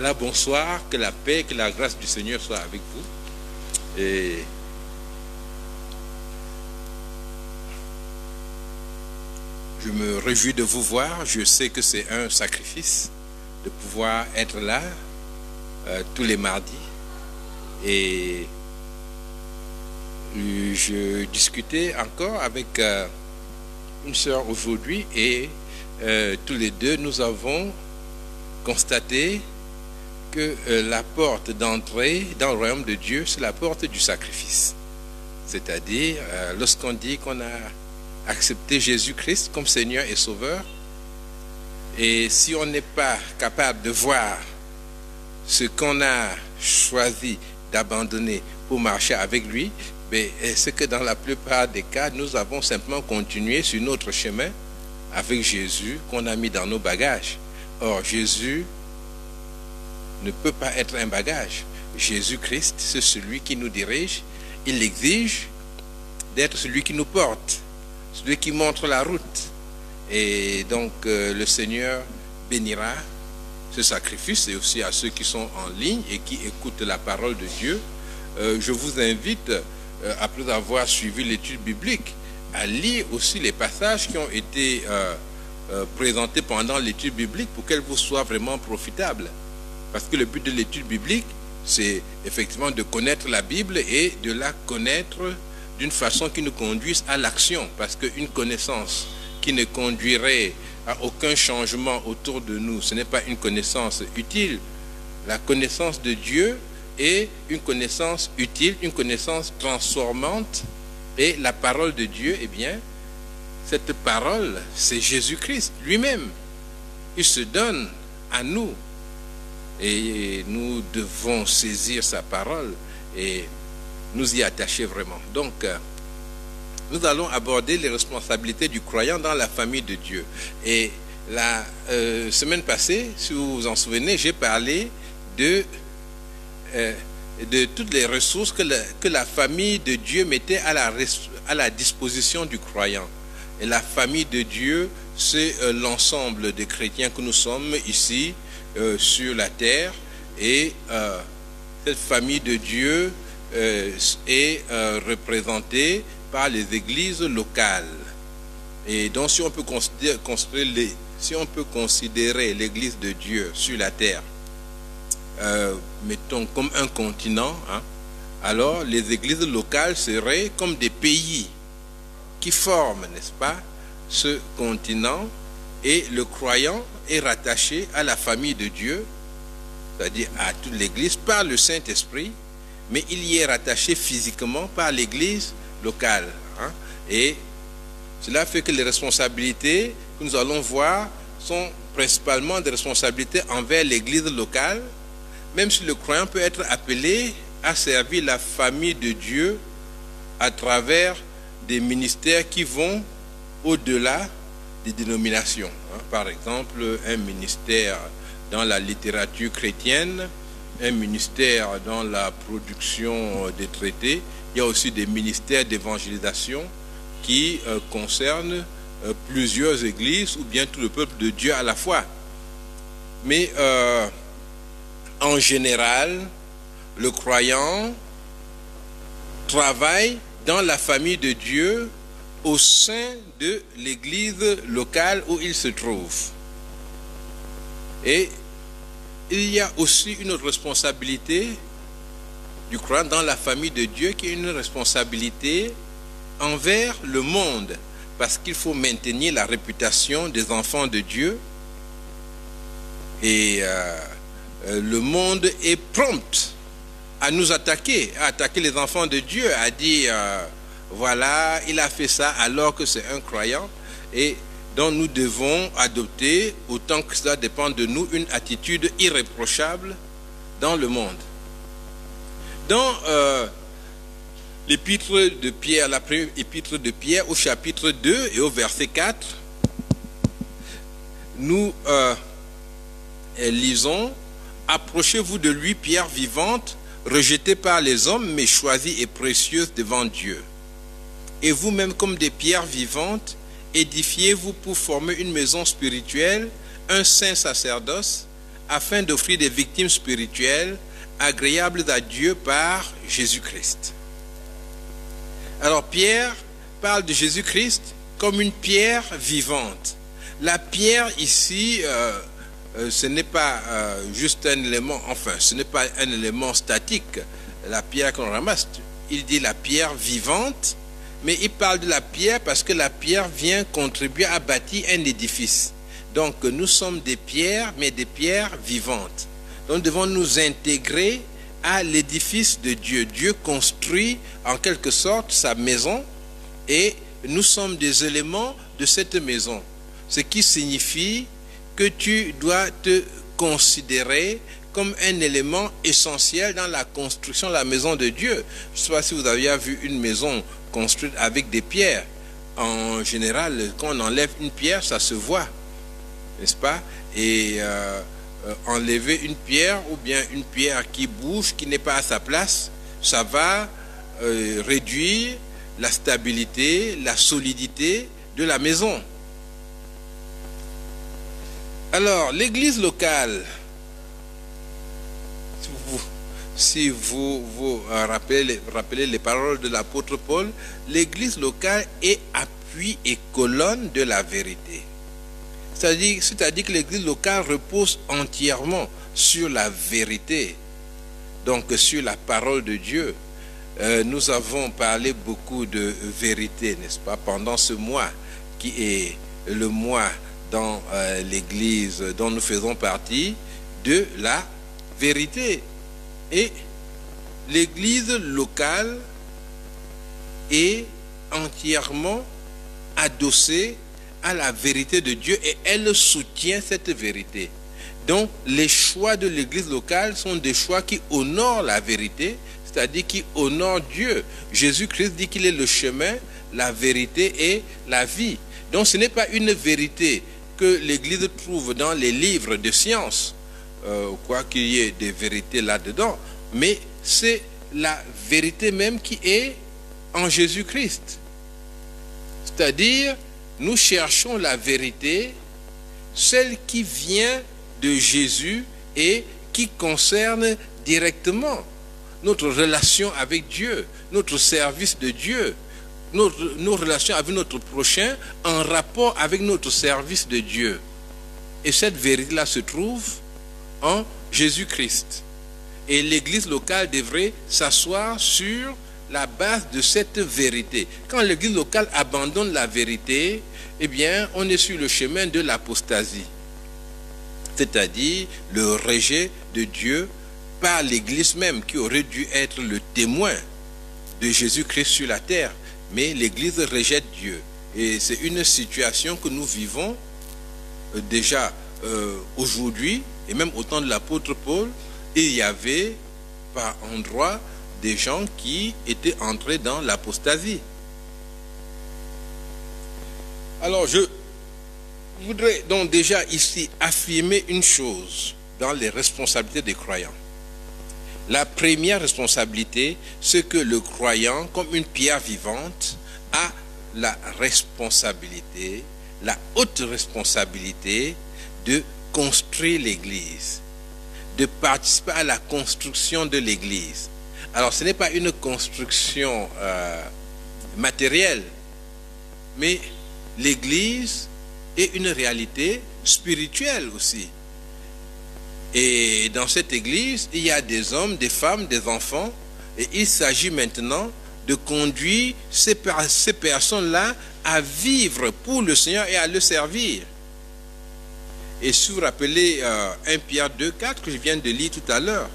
Voilà, bonsoir, que la paix, que la grâce du Seigneur soit avec vous. Et je me réjouis de vous voir. Je sais que c'est un sacrifice de pouvoir être là tous les mardis. Et je discutais encore avec une sœur aujourd'hui et tous les deux, nous avons constaté que la porte d'entrée dans le royaume de Dieu, c'est la porte du sacrifice. C'est-à-dire, lorsqu'on dit qu'on a accepté Jésus-Christ comme Seigneur et Sauveur, et si on n'est pas capable de voir ce qu'on a choisi d'abandonner pour marcher avec lui, c'est que dans la plupart des cas, nous avons simplement continué sur notre chemin avec Jésus qu'on a mis dans nos bagages. Or, Jésus ne peut pas être un bagage. Jésus-Christ, c'est celui qui nous dirige. Il exige d'être celui qui nous porte, celui qui montre la route. Et donc, le Seigneur bénira ce sacrifice et aussi à ceux qui sont en ligne et qui écoutent la parole de Dieu. Je vous invite, après avoir suivi l'étude biblique, à lire aussi les passages qui ont été présentés pendant l'étude biblique pour qu'elle vous soit vraiment profitable. Parce que le but de l'étude biblique, c'est effectivement de connaître la Bible et de la connaître d'une façon qui nous conduise à l'action. Parce qu'une connaissance qui ne conduirait à aucun changement autour de nous, ce n'est pas une connaissance utile. La connaissance de Dieu est une connaissance utile, une connaissance transformante. Et la parole de Dieu, eh bien, cette parole, c'est Jésus-Christ lui-même. Il se donne à nous. Et nous devons saisir sa parole et nous y attacher vraiment. Donc, nous allons aborder les responsabilités du croyant dans la famille de Dieu. Et la semaine passée, si vous vous en souvenez, j'ai parlé de toutes les ressources que la famille de Dieu mettait à la disposition du croyant. Et la famille de Dieu, c'est l'ensemble des chrétiens que nous sommes ici, sur la terre, et cette famille de Dieu est représentée par les églises locales. Et donc si on peut considérer l'église de Dieu sur la terre, mettons comme un continent, alors les églises locales seraient comme des pays qui forment, n'est-ce pas, ce continent. Et le croyant est rattaché à la famille de Dieu, c'est-à-dire à toute l'Église, par le Saint-Esprit, mais il y est rattaché physiquement par l'Église locale. Et cela fait que les responsabilités que nous allons voir sont principalement des responsabilités envers l'Église locale, même si le croyant peut être appelé à servir la famille de Dieu à travers des ministères qui vont au-delà des dénominations. Par exemple, un ministère dans la littérature chrétienne, un ministère dans la production des traités. Il y a aussi des ministères d'évangélisation qui concernent plusieurs églises ou bien tout le peuple de Dieu à la fois. Mais en général, le croyant travaille dans la famille de Dieu au sein de l'église locale où il se trouve. Et il y a aussi une autre responsabilité du croyant dans la famille de Dieu qui est une responsabilité envers le monde, parce qu'il faut maintenir la réputation des enfants de Dieu. Et le monde est prompt à nous attaquer, à attaquer les enfants de Dieu, à dire voilà, il a fait ça alors que c'est un croyant, et donc nous devons adopter, autant que cela dépend de nous, une attitude irréprochable dans le monde. Dans l'épître de Pierre, la première épître de Pierre, au chapitre 2 et au verset 4, nous lisons « Approchez-vous de lui, pierre vivante, rejetée par les hommes, mais choisie et précieuse devant Dieu. Et vous-même, comme des pierres vivantes, édifiez-vous pour former une maison spirituelle, un saint sacerdoce, afin d'offrir des victimes spirituelles agréables à Dieu par Jésus-Christ. Alors Pierre parle de Jésus-Christ comme une pierre vivante. La pierre ici, ce n'est pas juste un élément, enfin, ce n'est pas un élément statique, la pierre qu'on ramasse. Il dit la pierre vivante, mais il parle de la pierre parce que la pierre vient contribuer à bâtir un édifice. Donc nous sommes des pierres, mais des pierres vivantes. Donc nous devons nous intégrer à l'édifice de Dieu. Dieu construit en quelque sorte sa maison et nous sommes des éléments de cette maison. Ce qui signifie que tu dois te considérer comme un élément essentiel dans la construction de la maison de Dieu. Je ne sais pas si vous avez vu une maison construite avec des pierres. En général, quand on enlève une pierre, ça se voit, n'est-ce pas? Et enlever une pierre ou bien une pierre qui bouge, qui n'est pas à sa place, ça va réduire la stabilité, la solidité de la maison. Alors, l'église locale, si vous vous rappelez les paroles de l'apôtre Paul, l'église locale est appui et colonne de la vérité. C'est-à-dire que l'église locale repose entièrement sur la vérité, donc sur la parole de Dieu. Nous avons parlé beaucoup de vérité, n'est-ce pas, pendant ce mois qui est le mois dans l'église dont nous faisons partie, de la vérité. Et l'église locale est entièrement adossée à la vérité de Dieu et elle soutient cette vérité. Donc les choix de l'église locale sont des choix qui honorent la vérité, c'est-à-dire qui honorent Dieu. Jésus-Christ dit qu'il est le chemin, la vérité et la vie. Donc ce n'est pas une vérité que l'église trouve dans les livres de science, quoi qu'il y ait des vérités là-dedans, mais c'est la vérité même qui est en Jésus-Christ. C'est-à-dire, nous cherchons la vérité, celle qui vient de Jésus et qui concerne directement notre relation avec Dieu, notre service de Dieu, nos relations avec notre prochain en rapport avec notre service de Dieu. Et cette vérité-là se trouve en Jésus-Christ. Et l'église locale devrait s'asseoir sur la base de cette vérité. Quand l'église locale abandonne la vérité, eh bien, on est sur le chemin de l'apostasie. C'est-à-dire le rejet de Dieu par l'église même, qui aurait dû être le témoin de Jésus-Christ sur la terre. Mais l'église rejette Dieu. Et c'est une situation que nous vivons déjà aujourd'hui, et même au temps de l'apôtre Paul, il y avait par endroits des gens qui étaient entrés dans l'apostasie. Alors je voudrais donc déjà ici affirmer une chose dans les responsabilités des croyants. La première responsabilité, c'est que le croyant, comme une pierre vivante, a la responsabilité, la haute responsabilité de construire l'Église, de participer à la construction de l'Église. Alors ce n'est pas une construction matérielle, mais l'Église est une réalité spirituelle aussi. Et dans cette Église, il y a des hommes, des femmes, des enfants, et il s'agit maintenant de conduire ces personnes-là à vivre pour le Seigneur et à le servir. Et si vous vous rappelez 1 Pierre 2, 4 que je viens de lire tout à l'heure,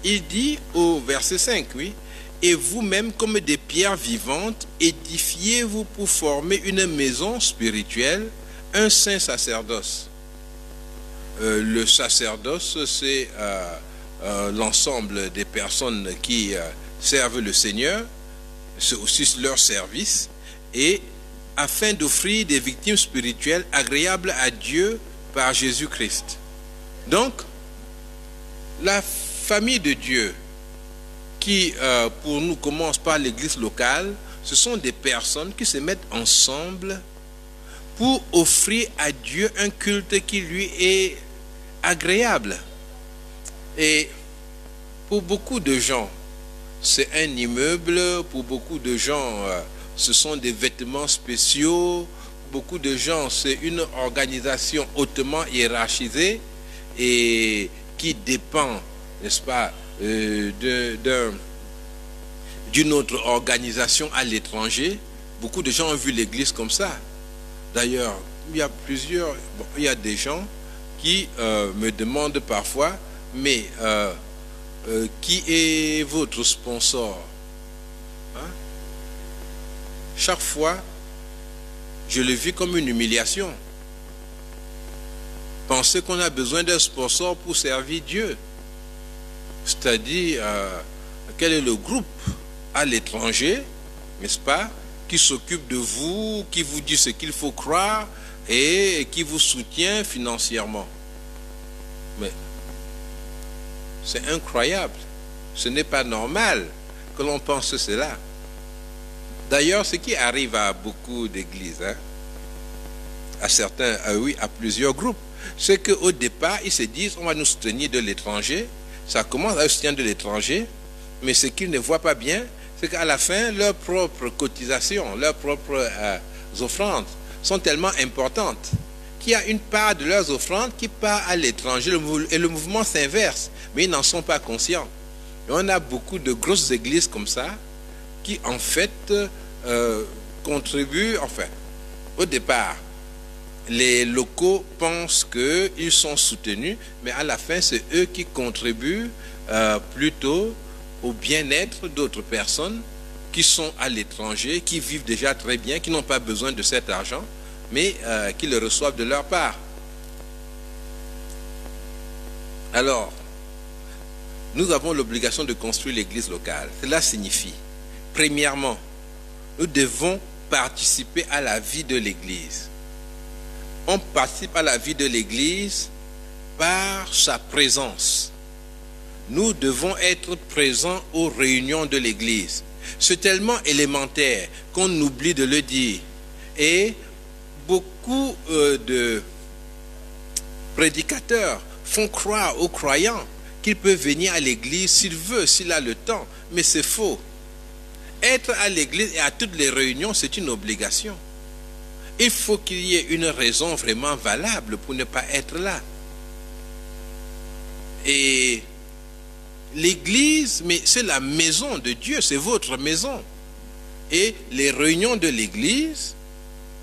il dit au verset 5, oui, « Et vous-même, comme des pierres vivantes, édifiez-vous pour former une maison spirituelle, un saint sacerdoce. » Le sacerdoce, c'est l'ensemble des personnes qui servent le Seigneur, c'est aussi leur service, et afin d'offrir des victimes spirituelles agréables à Dieu par Jésus-Christ. Donc, la famille de Dieu, qui pour nous commence par l'église locale, ce sont des personnes qui se mettent ensemble pour offrir à Dieu un culte qui lui est agréable. Et pour beaucoup de gens, c'est un immeuble. Pour beaucoup de gens, ce sont des vêtements spéciaux. Pour beaucoup de gens, c'est une organisation hautement hiérarchisée et qui dépend, n'est-ce pas, d'une autre organisation à l'étranger. Beaucoup de gens ont vu l'Église comme ça. D'ailleurs, il y a des gens qui me demandent parfois, mais qui est votre sponsor? Hein? Chaque fois, je le vis comme une humiliation. Penser qu'on a besoin d'un sponsor pour servir Dieu. C'est-à-dire, quel est le groupe à l'étranger, n'est-ce pas, qui s'occupe de vous, qui vous dit ce qu'il faut croire et qui vous soutient financièrement. Mais c'est incroyable. Ce n'est pas normal que l'on pense cela. D'ailleurs, ce qui arrive à beaucoup d'églises, hein, à certains, oui, à plusieurs groupes, c'est qu'au départ, ils se disent, on va nous soutenir de l'étranger. Ça commence à nous soutenir de l'étranger, mais ce qu'ils ne voient pas bien, c'est qu'à la fin, leurs propres cotisations, leurs propres offrandes sont tellement importantes qu'il y a une part de leurs offrandes qui part à l'étranger et le mouvement s'inverse, mais ils n'en sont pas conscients. Et on a beaucoup de grosses églises comme ça qui, en fait, contribuent, enfin, au départ, les locaux pensent qu'ils sont soutenus, mais à la fin, c'est eux qui contribuent plutôt au bien-être d'autres personnes qui sont à l'étranger, qui vivent déjà très bien, qui n'ont pas besoin de cet argent, mais qui le reçoivent de leur part. Alors, nous avons l'obligation de construire l'église locale. Cela signifie, premièrement, nous devons participer à la vie de l'église. On participe à la vie de l'église par sa présence. Nous devons être présents aux réunions de l'église. C'est tellement élémentaire qu'on oublie de le dire. Et beaucoup de prédicateurs font croire aux croyants qu'il peut venir à l'église s'il veut, s'il a le temps. Mais c'est faux. Être à l'église et à toutes les réunions, c'est une obligation. Il faut qu'il y ait une raison vraiment valable pour ne pas être là. Et l'église, mais c'est la maison de Dieu, c'est votre maison. Et les réunions de l'église,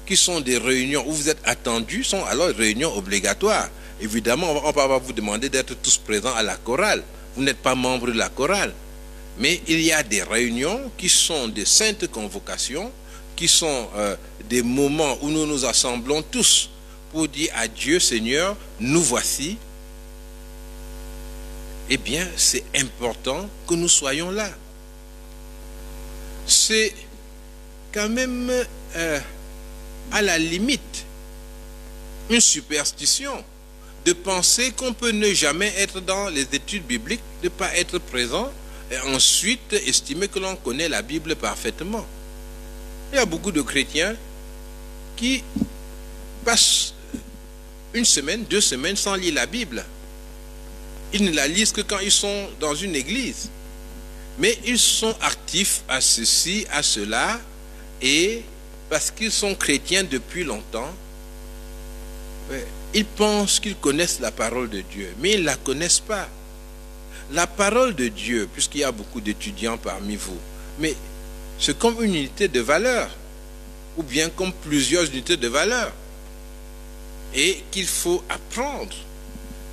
qui sont des réunions où vous êtes attendus, sont alors des réunions obligatoires. Évidemment, on ne va pas vous demander d'être tous présents à la chorale. Vous n'êtes pas membre de la chorale. Mais il y a des réunions qui sont des saintes convocations, qui sont des moments où nous nous assemblons tous pour dire à Dieu, Seigneur, nous voici. Eh bien, c'est important que nous soyons là. C'est quand même, à la limite, une superstition de penser qu'on peut ne jamais être dans les études bibliques, ne pas être présent, et ensuite estimer que l'on connaît la Bible parfaitement. Il y a beaucoup de chrétiens qui passent une semaine, 2 semaines sans lire la Bible. Ils ne la lisent que quand ils sont dans une église. Mais ils sont actifs à ceci, à cela, et parce qu'ils sont chrétiens depuis longtemps, ils pensent qu'ils connaissent la parole de Dieu, mais ils ne la connaissent pas. La parole de Dieu, puisqu'il y a beaucoup d'étudiants parmi vous, mais c'est comme une unité de valeur, ou bien comme plusieurs unités de valeur, et qu'il faut apprendre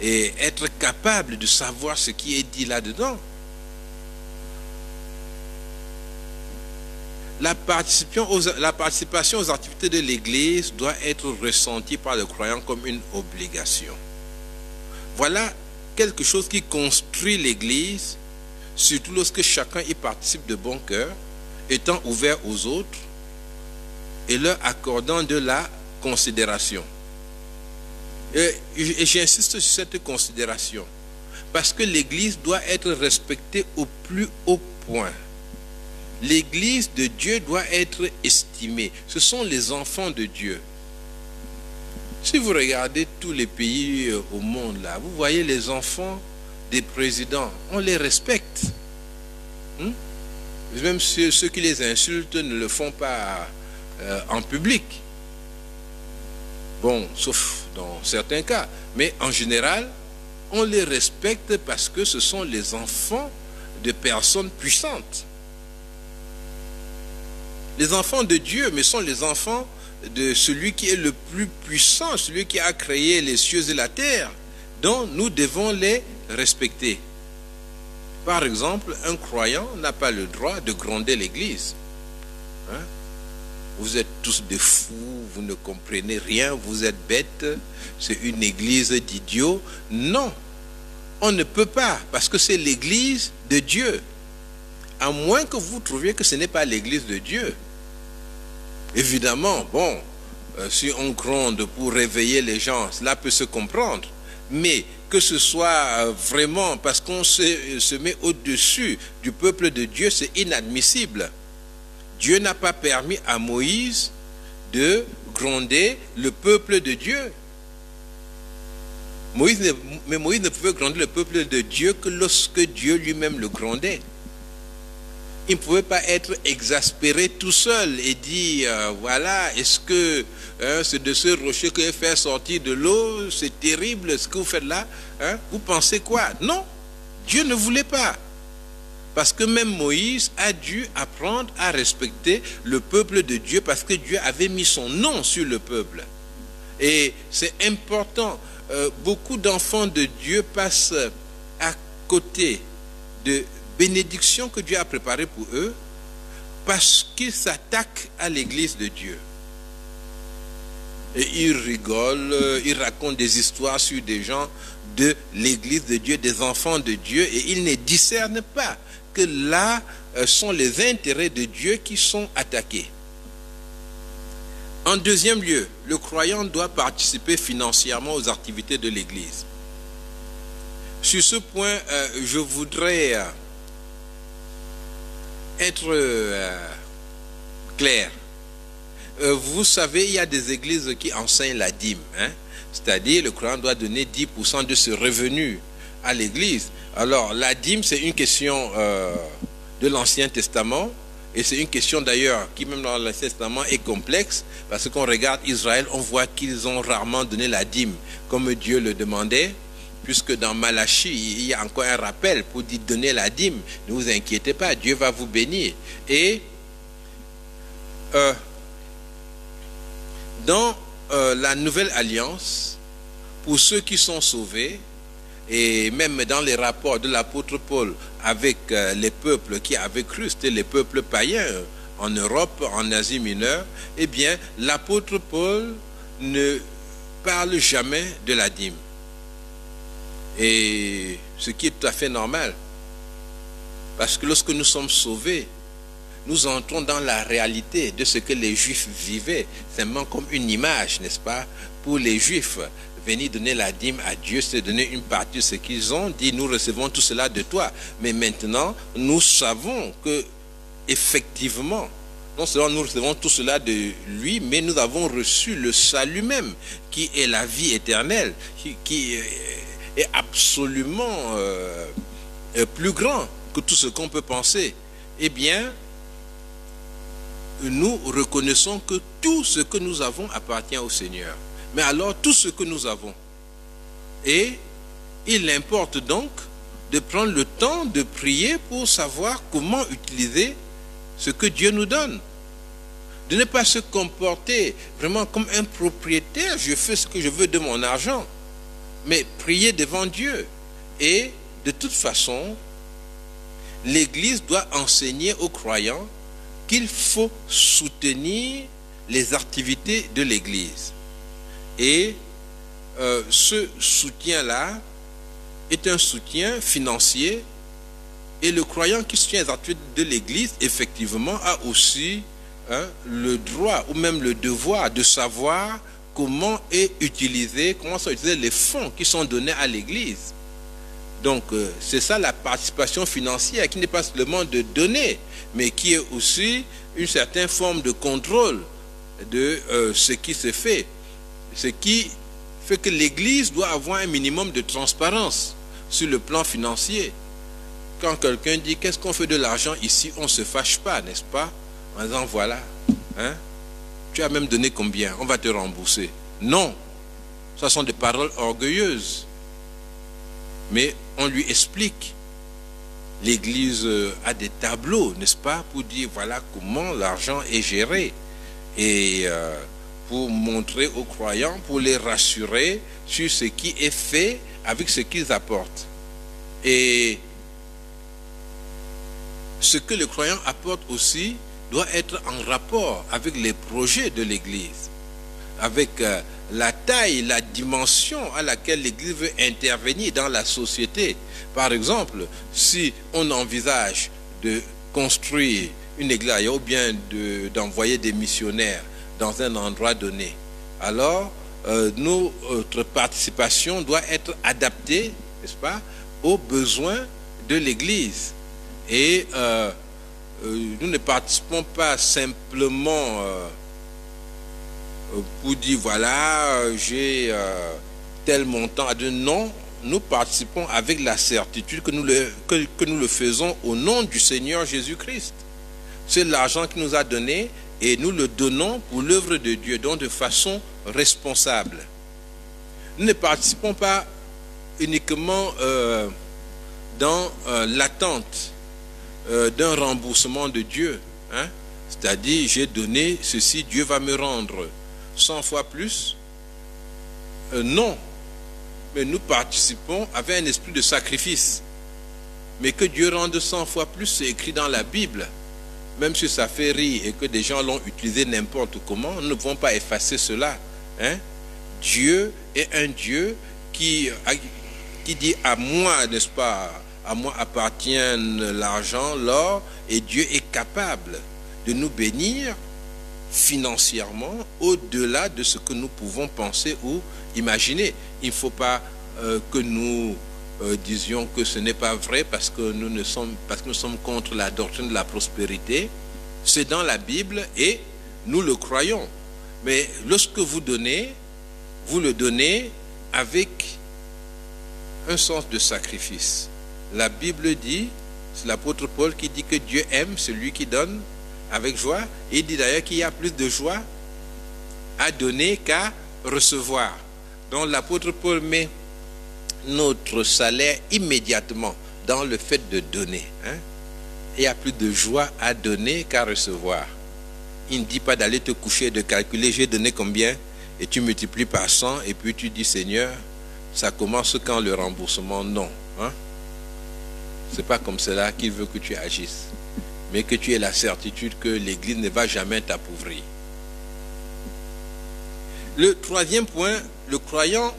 et être capable de savoir ce qui est dit là-dedans. La participation aux activités de l'Église doit être ressentie par le croyant comme une obligation. Voilà quelque chose qui construit l'Église, surtout lorsque chacun y participe de bon cœur, étant ouvert aux autres et leur accordant de la considération. Et j'insiste sur cette considération, parce que l'Église doit être respectée au plus haut point. L'Église de Dieu doit être estimée. Ce sont les enfants de Dieu. Si vous regardez tous les pays au monde, là, vous voyez les enfants des présidents, on les respecte. Même ceux qui les insultent ne le font pas en public. Bon, sauf dans certains cas. Mais en général, on les respecte parce que ce sont les enfants de personnes puissantes. Les enfants de Dieu, mais sont les enfants de celui qui est le plus puissant, celui qui a créé les cieux et la terre, dont nous devons les respecter. Par exemple, un croyant n'a pas le droit de gronder l'Église. Vous êtes tous des fous, vous ne comprenez rien, vous êtes bêtes, c'est une église d'idiots. Non, on ne peut pas, parce que c'est l'église de Dieu. À moins que vous trouviez que ce n'est pas l'église de Dieu. Évidemment, bon, si on gronde pour réveiller les gens, cela peut se comprendre. Mais que ce soit vraiment parce qu'on se met au-dessus du peuple de Dieu, c'est inadmissible. Dieu n'a pas permis à Moïse de gronder le peuple de Dieu. Moïse ne pouvait gronder le peuple de Dieu que lorsque Dieu lui-même le grondait. Il ne pouvait pas être exaspéré tout seul et dire, voilà, est-ce que c'est de ce rocher que je fais sortir de l'eau, c'est terrible ce que vous faites là, vous pensez quoi? Non, Dieu ne voulait pas. Parce que même Moïse a dû apprendre à respecter le peuple de Dieu parce que Dieu avait mis son nom sur le peuple. Et c'est important. Beaucoup d'enfants de Dieu passent à côté de bénédictions que Dieu a préparées pour eux parce qu'ils s'attaquent à l'église de Dieu. Et ils rigolent, ils racontent des histoires sur des gens de l'église de Dieu, des enfants de Dieu, et ils ne discernent pas que là sont les intérêts de Dieu qui sont attaqués. En deuxième lieu, le croyant doit participer financièrement aux activités de l'Église. Sur ce point, je voudrais être clair. Vous savez, il y a des églises qui enseignent la dîme. C'est-à-dire, le croyant doit donner 10% de ses revenus à l'Église. Alors, la dîme, c'est une question de l'Ancien Testament, et c'est une question d'ailleurs qui, même dans l'Ancien Testament, est complexe, parce qu'on regarde Israël, on voit qu'ils ont rarement donné la dîme, comme Dieu le demandait, puisque dans Malachie, il y a encore un rappel pour dire donner la dîme. Ne vous inquiétez pas, Dieu va vous bénir. Et dans la Nouvelle Alliance, pour ceux qui sont sauvés, et même dans les rapports de l'apôtre Paul avec les peuples qui avaient cru, c'était les peuples païens en Europe, en Asie mineure, eh bien, l'apôtre Paul ne parle jamais de la dîme. Et ce qui est tout à fait normal. Parce que lorsque nous sommes sauvés, nous entrons dans la réalité de ce que les Juifs vivaient, simplement comme une image, n'est-ce pas? Pour les Juifs, venir donner la dîme à Dieu, c'est donner une partie de ce qu'ils ont dit, nous recevons tout cela de toi. Mais maintenant, nous savons que, effectivement, non seulement nous recevons tout cela de lui, mais nous avons reçu le salut même, qui est la vie éternelle, qui est absolument plus grand que tout ce qu'on peut penser. Eh bien, nous reconnaissons que tout ce que nous avons appartient au Seigneur. Mais alors, tout ce que nous avons. Et il importe donc de prendre le temps de prier pour savoir comment utiliser ce que Dieu nous donne. De ne pas se comporter vraiment comme un propriétaire, je fais ce que je veux de mon argent. Mais prier devant Dieu. Et de toute façon, l'Église doit enseigner aux croyants qu'il faut soutenir les activités de l'Église. Et ce soutien-là est un soutien financier, et le croyant qui soutient les activités de l'Église, effectivement, a aussi le droit ou même le devoir de savoir comment sont utilisés les fonds qui sont donnés à l'Église. Donc, c'est ça la participation financière, qui n'est pas seulement de donner, mais qui est aussi une certaine forme de contrôle de ce qui se fait. Ce qui fait que l'Église doit avoir un minimum de transparence. sur le plan financier. Quand quelqu'un dit qu'est-ce qu'on fait de l'argent ici, on ne se fâche pas, n'est-ce pas? En disant voilà, hein, tu as même donné combien, on va te rembourser. Non, ce sont des paroles orgueilleuses. Mais on lui explique. L'Église a des tableaux, n'est-ce pas, pour dire voilà comment l'argent est géré. Et pour montrer aux croyants, pour les rassurer sur ce qui est fait avec ce qu'ils apportent. Et ce que le croyant apporte aussi doit être en rapport avec les projets de l'Église, avec la taille, la dimension à laquelle l'Église veut intervenir dans la société. Par exemple, si on envisage de construire une église ou bien d'envoyer des missionnaires dans un endroit donné, alors notre participation doit être adaptée, n'est-ce pas, aux besoins de l'Église. Et nous ne participons pas simplement pour dire voilà, j'ai tel montant à donner. Non, nous participons avec la certitude que nous le faisons au nom du Seigneur Jésus-Christ. C'est l'argent qu'il nous a donné et nous le donnons pour l'œuvre de Dieu, donc de façon responsable. Nous ne participons pas uniquement dans l'attente d'un remboursement de Dieu, hein? C'est-à-dire j'ai donné ceci, Dieu va me rendre 100 fois plus. Non, mais nous participons avec un esprit de sacrifice. Mais que Dieu rende 100 fois plus, c'est écrit dans la Bible. Même si ça fait rire et que des gens l'ont utilisé n'importe comment, nous ne pouvons pas effacer cela, hein? Dieu est un Dieu qui dit à moi, n'est-ce pas, à moi appartient l'argent, l'or, et Dieu est capable de nous bénir financièrement au-delà de ce que nous pouvons penser ou imaginer. Il ne faut pas que nous disions que ce n'est pas vrai parce que nous sommes contre la doctrine de la prospérité. C'est dans la Bible et nous le croyons. Mais lorsque vous donnez, vous le donnez avec un sens de sacrifice. La Bible dit, c'est l'apôtre Paul qui dit que Dieu aime celui qui donne avec joie. Et il dit d'ailleurs qu'il y a plus de joie à donner qu'à recevoir. Donc l'apôtre Paul met notre salaire immédiatement dans le fait de donner, hein? Il y a plus de joie à donner qu'à recevoir. Il ne dit pas d'aller te coucher et de calculer j'ai donné combien et tu multiplies par 100 et puis tu dis Seigneur, ça commence quand le remboursement? Non, hein? C'est pas comme cela qu'il veut que tu agisses, mais que tu aies la certitude que l'Église ne va jamais t'appauvrir. Le troisième point, le croyant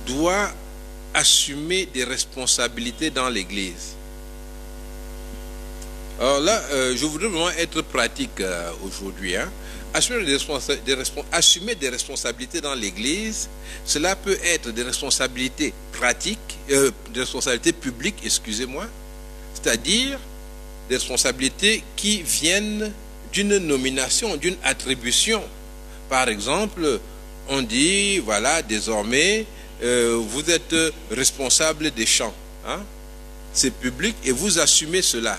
doit assumer des responsabilités dans l'Église. Alors là, je voudrais vraiment être pratique aujourd'hui, hein. Assumer des responsabilités dans l'Église, cela peut être des responsabilités pratiques, des responsabilités publiques, excusez-moi, c'est-à-dire des responsabilités qui viennent d'une nomination, d'une attribution. Par exemple, on dit, voilà, désormais, vous êtes responsable des chants, hein? C'est public et vous assumez cela.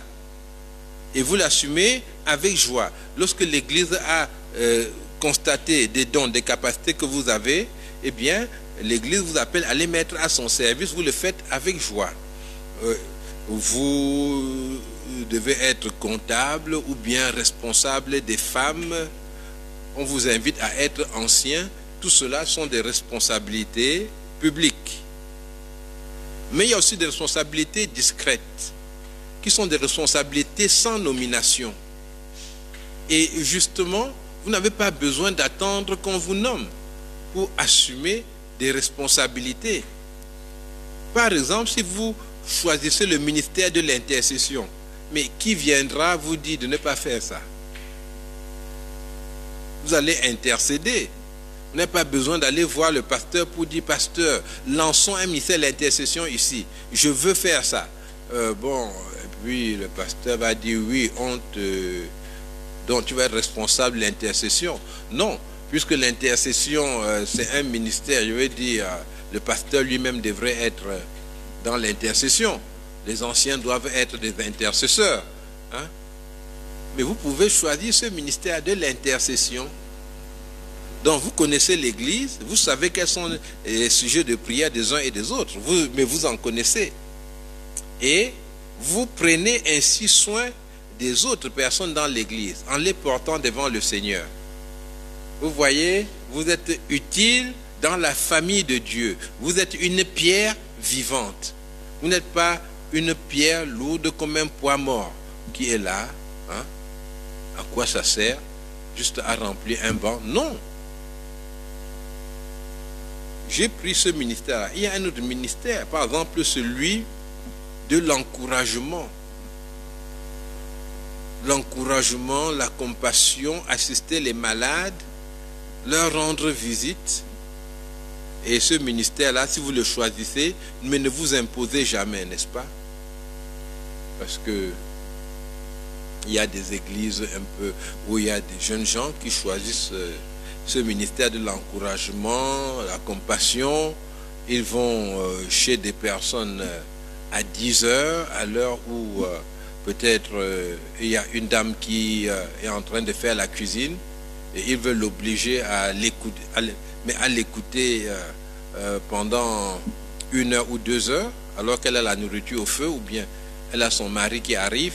Et vous l'assumez avec joie. Lorsque l'Église a constaté des dons, des capacités que vous avez, eh bien, l'Église vous appelle à les mettre à son service. Vous le faites avec joie. Vous devez être comptable ou bien responsable des femmes. On vous invite à être ancien. Tout cela sont des responsabilités publiques. Mais il y a aussi des responsabilités discrètes, qui sont des responsabilités sans nomination. Et justement, vous n'avez pas besoin d'attendre qu'on vous nomme pour assumer des responsabilités. Par exemple, si vous choisissez le ministère de l'intercession, mais qui viendra vous dire de ne pas faire ça? Vous allez intercéder. Vous n'avez pas besoin d'aller voir le pasteur pour dire, pasteur, lançons un ministère de l'intercession ici. Je veux faire ça. Bon, et puis le pasteur va dire, oui, donc tu vas être responsable de l'intercession. Non, puisque l'intercession, c'est un ministère, je veux dire, le pasteur lui-même devrait être dans l'intercession. Les anciens doivent être des intercesseurs. Hein? Mais vous pouvez choisir ce ministère de l'intercession. Donc vous connaissez l'Église, vous savez quels sont les sujets de prière des uns et des autres, mais vous en connaissez. Et vous prenez ainsi soin des autres personnes dans l'Église en les portant devant le Seigneur. Vous voyez, vous êtes utile dans la famille de Dieu. Vous êtes une pierre vivante. Vous n'êtes pas une pierre lourde comme un poids mort qui est là. Hein? À quoi ça sert? Juste à remplir un banc? Non. J'ai pris ce ministère. Il y a un autre ministère, par exemple celui de l'encouragement. L'encouragement, la compassion, assister les malades, leur rendre visite. Et ce ministère-là, si vous le choisissez, mais ne vous imposez jamais, n'est-ce pas? Parce que il y a des églises un peu où il y a des jeunes gens qui choisissent ce ministère de l'encouragement, la compassion. Ils vont chez des personnes à 10 heures, à l'heure où peut-être il y a une dame qui est en train de faire la cuisine et ils veulent l'obliger à l'écouter, mais à l'écouter pendant 1 heure ou 2 heures, alors qu'elle a la nourriture au feu, ou bien elle a son mari qui arrive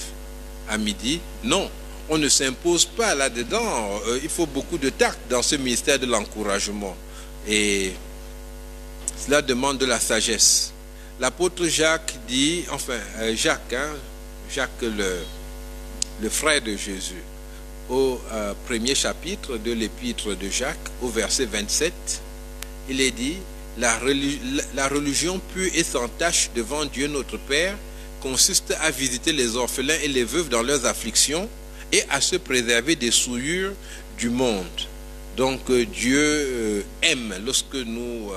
à midi. Non, on ne s'impose pas là-dedans. Il faut beaucoup de tact dans ce ministère de l'encouragement. Et cela demande de la sagesse. L'apôtre Jacques dit, enfin Jacques, hein, Jacques le frère de Jésus, au premier chapitre de l'épître de Jacques, au verset 27, il est dit, la religion pure et sans tache devant Dieu notre Père consiste à visiter les orphelins et les veuves dans leurs afflictions et à se préserver des souillures du monde. Donc Dieu aime lorsque nous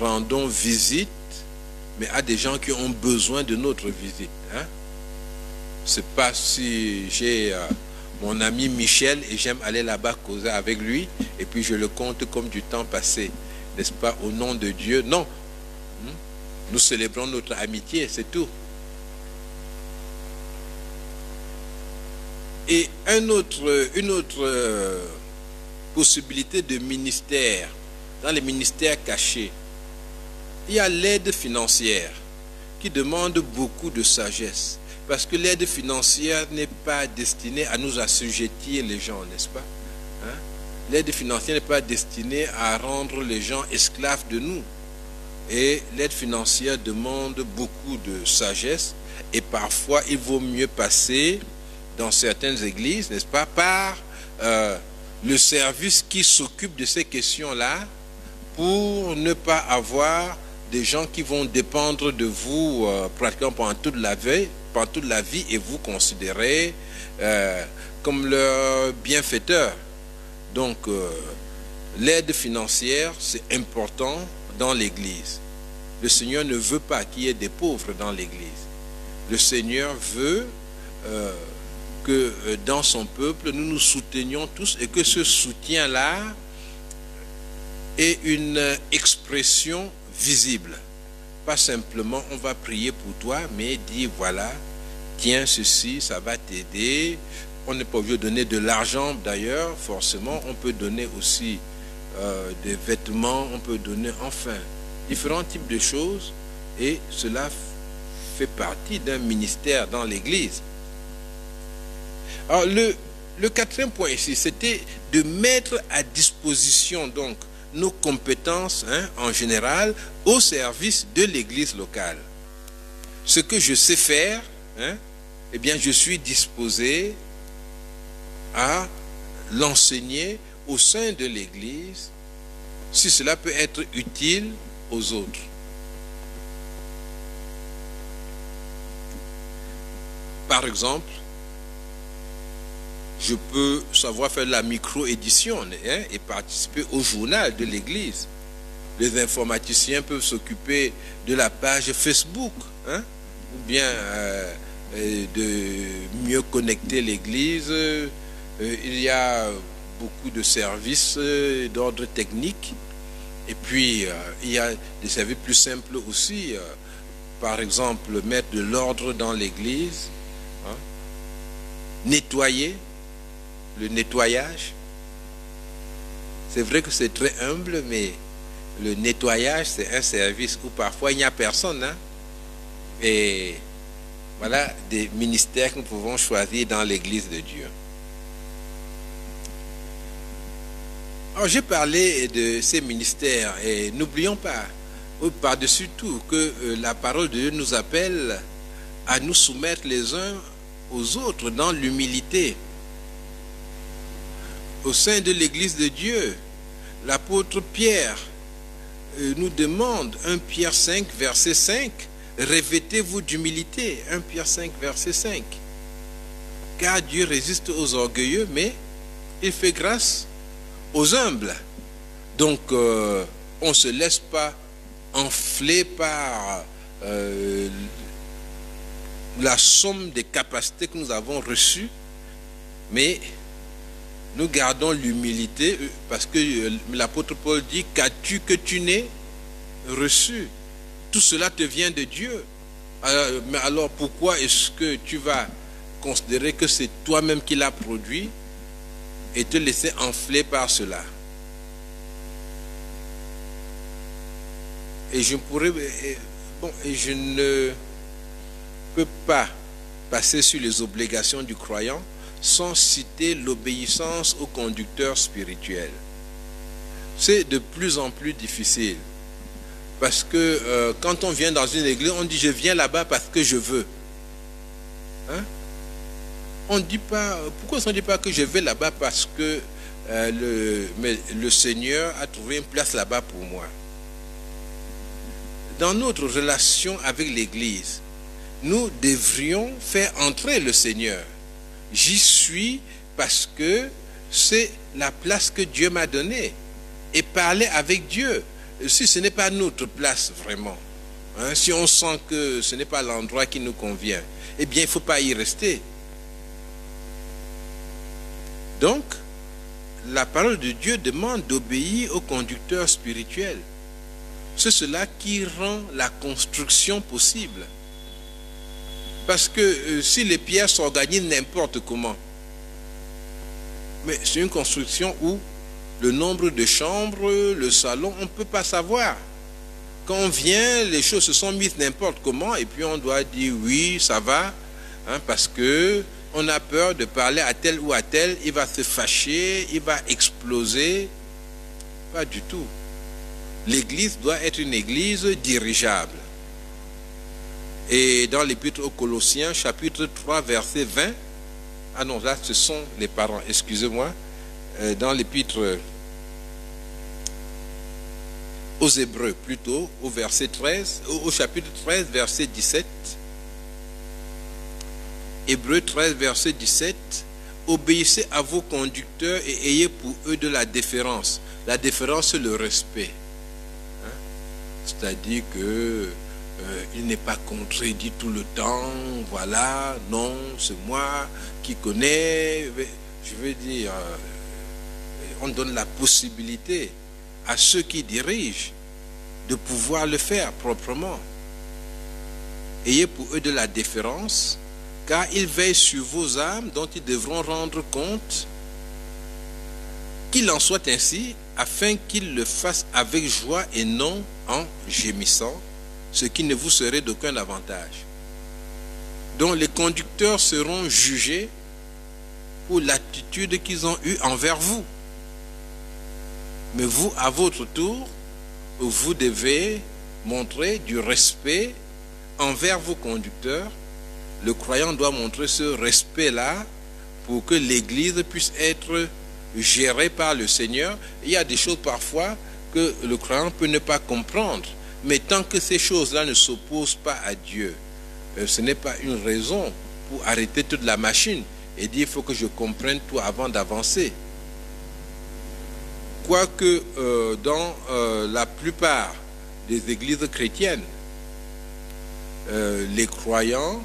rendons visite, mais à des gens qui ont besoin de notre visite. Hein? C'est pas si j'ai mon ami Michel et j'aime aller là-bas causer avec lui et puis je le compte comme du temps passé, n'est-ce pas, au nom de Dieu. Non. Nous célébrons notre amitié, c'est tout. Et une autre possibilité de ministère, dans les ministères cachés, il y a l'aide financière qui demande beaucoup de sagesse. Parce que l'aide financière n'est pas destinée à nous assujettir les gens, n'est-ce pas? Hein? L'aide financière n'est pas destinée à rendre les gens esclaves de nous. Et l'aide financière demande beaucoup de sagesse. Et parfois, il vaut mieux passer dans certaines églises, n'est-ce pas, par le service qui s'occupe de ces questions-là, pour ne pas avoir des gens qui vont dépendre de vous pratiquement pendant toute la vie et vous considérer comme leur bienfaiteur. Donc, l'aide financière, c'est important dans l'Église. Le Seigneur ne veut pas qu'il y ait des pauvres dans l'Église. Le Seigneur veut que dans son peuple, nous nous soutenions tous et que ce soutien-là ait une expression visible. Pas simplement on va prier pour toi, mais dire voilà, tiens ceci, ça va t'aider. On n'est pas obligé de donner de l'argent d'ailleurs, forcément. On peut donner aussi des vêtements, on peut donner enfin différents types de choses et cela fait partie d'un ministère dans l'Église. Alors le quatrième point ici, c'était de mettre à disposition donc nos compétences en général au service de l'Église locale. Ce que je sais faire, eh bien je suis disposé à l'enseigner au sein de l'Église si cela peut être utile aux autres. Par exemple, je peux savoir faire la micro-édition et participer au journal de l'Église. Les informaticiens peuvent s'occuper de la page Facebook, ou bien de mieux connecter l'Église. Il y a beaucoup de services d'ordre technique Et puis, il y a des services plus simples aussi. Par exemple, mettre de l'ordre dans l'église, hein, nettoyer, le nettoyage. C'est vrai que c'est très humble, mais le nettoyage, c'est un service où parfois il n'y a personne. Hein. Et voilà des ministères que nous pouvons choisir dans l'église de Dieu. Alors, j'ai parlé de ces ministères et n'oublions pas, par-dessus tout, que la parole de Dieu nous appelle à nous soumettre les uns aux autres dans l'humilité. Au sein de l'église de Dieu, l'apôtre Pierre nous demande, 1 Pierre 5, verset 5, revêtez-vous d'humilité, 1 Pierre 5, verset 5. Car Dieu résiste aux orgueilleux, mais il fait grâce aux humbles. Donc, on ne se laisse pas enfler par la somme des capacités que nous avons reçues, mais nous gardons l'humilité, parce que l'apôtre Paul dit, qu'as-tu que tu n'aies reçu? Tout cela te vient de Dieu. Mais alors pourquoi est-ce que tu vas considérer que c'est toi-même qui l'as produit et te laisser enfler par cela? Et je ne peux pas passer sur les obligations du croyant sans citer l'obéissance au conducteur spirituel. C'est de plus en plus difficile. Parce que quand on vient dans une église, on dit je viens là-bas parce que je veux. Hein? On ne dit pas, pourquoi on ne dit pas que je vais là-bas parce que le Seigneur a trouvé une place là-bas pour moi? Dans notre relation avec l'église, nous devrions faire entrer le Seigneur. J'y suis parce que c'est la place que Dieu m'a donnée. Et parler avec Dieu. Si ce n'est pas notre place vraiment, hein, si on sent que ce n'est pas l'endroit qui nous convient, eh bien il ne faut pas y rester. Donc, la parole de Dieu demande d'obéir au conducteur spirituel. C'est cela qui rend la construction possible. Parce que si les pierres s'organisent n'importe comment, mais c'est une construction où le nombre de chambres, le salon, on ne peut pas savoir. Quand on vient, les choses se sont mises n'importe comment et puis on doit dire oui, ça va, hein, parce que on a peur de parler à tel ou à tel, il va se fâcher, il va exploser. Pas du tout. L'église doit être une église dirigeable. Et dans l'épître aux Colossiens, chapitre 3, verset 20, ah non, là ce sont les parents, excusez-moi, dans l'épître aux Hébreux plutôt, au verset 13, au chapitre 13, verset 17, Hébreux 13, verset 17, obéissez à vos conducteurs et ayez pour eux de la déférence. La déférence, c'est le respect. Hein? C'est-à-dire que il n'est pas contredit tout le temps, voilà, non, c'est moi qui connais. Je veux dire, on donne la possibilité à ceux qui dirigent de pouvoir le faire proprement. Ayez pour eux de la déférence, car ils veillent sur vos âmes dont ils devront rendre compte. Qu'il en soit ainsi, afin qu'ils le fassent avec joie et non en gémissant, ce qui ne vous serait d'aucun avantage. Donc les conducteurs seront jugés pour l'attitude qu'ils ont eue envers vous. Mais vous, à votre tour, vous devez montrer du respect envers vos conducteurs. Le croyant doit montrer ce respect-là pour que l'Église puisse être gérée par le Seigneur. Il y a des choses parfois que le croyant peut ne pas comprendre. Mais tant que ces choses-là ne s'opposent pas à Dieu, ce n'est pas une raison pour arrêter toute la machine et dire il faut que je comprenne tout avant d'avancer. Quoique dans la plupart des églises chrétiennes, les croyants,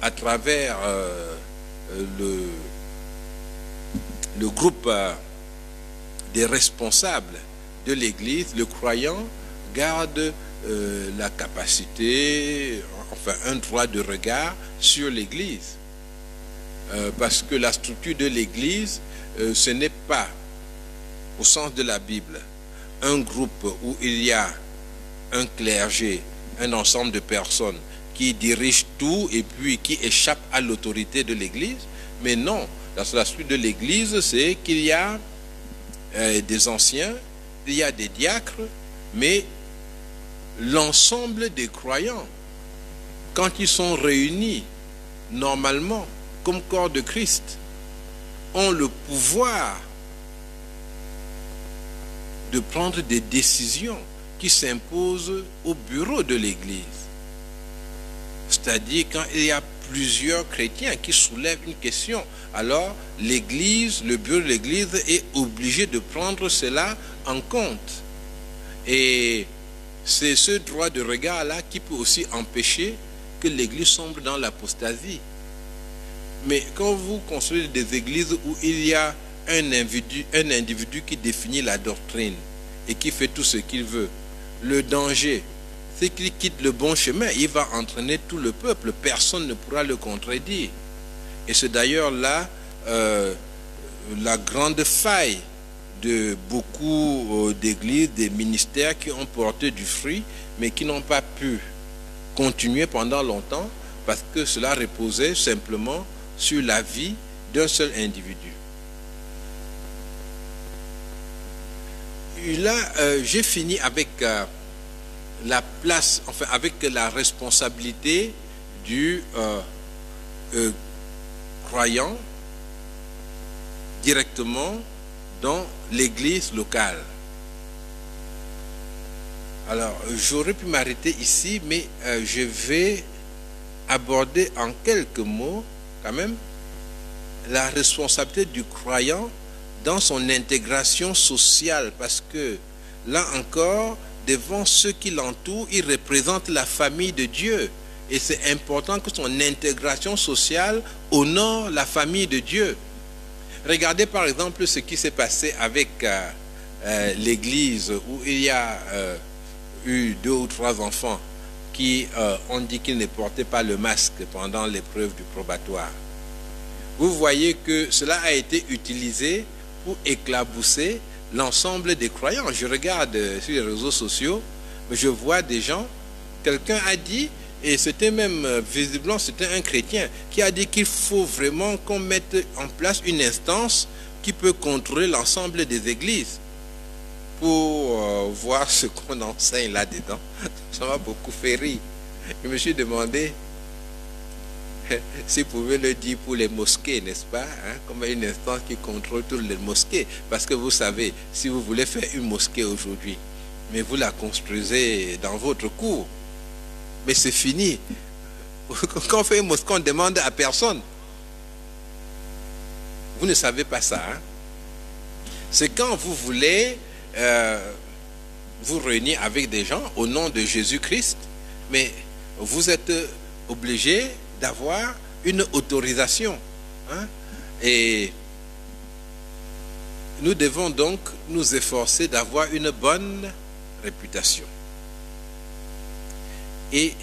à travers le groupe des responsables de l'Église, le croyant garde la capacité, enfin un droit de regard sur l'Église. Parce que la structure de l'Église, ce n'est pas, au sens de la Bible, un groupe où il y a un clergé, un ensemble de personnes qui dirigent tout et puis qui échappent à l'autorité de l'Église. Mais non, la structure de l'Église, c'est qu'il y a des anciens, il y a des diacres, mais l'ensemble des croyants, quand ils sont réunis, normalement, comme corps de Christ, ont le pouvoir de prendre des décisions qui s'imposent au bureau de l'Église. C'est-à-dire quand il y a plusieurs chrétiens qui soulèvent une question, alors l'Église, le bureau de l'Église est obligé de prendre cela en compte. Et c'est ce droit de regard-là qui peut aussi empêcher que l'Église sombre dans l'apostasie. Mais quand vous construisez des églises où il y a un individu qui définit la doctrine et qui fait tout ce qu'il veut, le danger, c'est qu'il quitte le bon chemin, il va entraîner tout le peuple, personne ne pourra le contredire. Et c'est d'ailleurs là la grande faille de beaucoup d'églises, des ministères qui ont porté du fruit, mais qui n'ont pas pu continuer pendant longtemps parce que cela reposait simplement sur la vie d'un seul individu. Et là, j'ai fini avec la place, enfin avec la responsabilité du croyant directement dans l'église locale. Alors, j'aurais pu m'arrêter ici, mais je vais aborder en quelques mots, quand même, la responsabilité du croyant dans son intégration sociale, parce que, là encore, devant ceux qui l'entourent, il représente la famille de Dieu. Et c'est important que son intégration sociale honore la famille de Dieu. Regardez par exemple ce qui s'est passé avec l'église où il y a eu 2 ou 3 enfants qui ont dit qu'ils ne portaient pas le masque pendant l'épreuve du probatoire. Vous voyez que cela a été utilisé pour éclabousser l'ensemble des croyants. Je regarde sur les réseaux sociaux, je vois des gens, quelqu'un a dit, et c'était même visiblement, c'était un chrétien, qui a dit qu'il faut vraiment qu'on mette en place une instance qui peut contrôler l'ensemble des églises pour voir ce qu'on enseigne là-dedans. Ça m'a beaucoup fait rire. Je me suis demandé si vous pouvez le dire pour les mosquées, n'est-ce pas, hein, comme une instance qui contrôle toutes les mosquées. Parce que vous savez, si vous voulez faire une mosquée aujourd'hui, mais vous la construisez dans votre cour, mais c'est fini. Quand on fait une mosquée, on demande à personne. Vous ne savez pas ça. Hein? C'est quand vous voulez vous réunir avec des gens au nom de Jésus-Christ, mais vous êtes obligé d'avoir une autorisation. Hein? Et nous devons donc nous efforcer d'avoir une bonne réputation. Et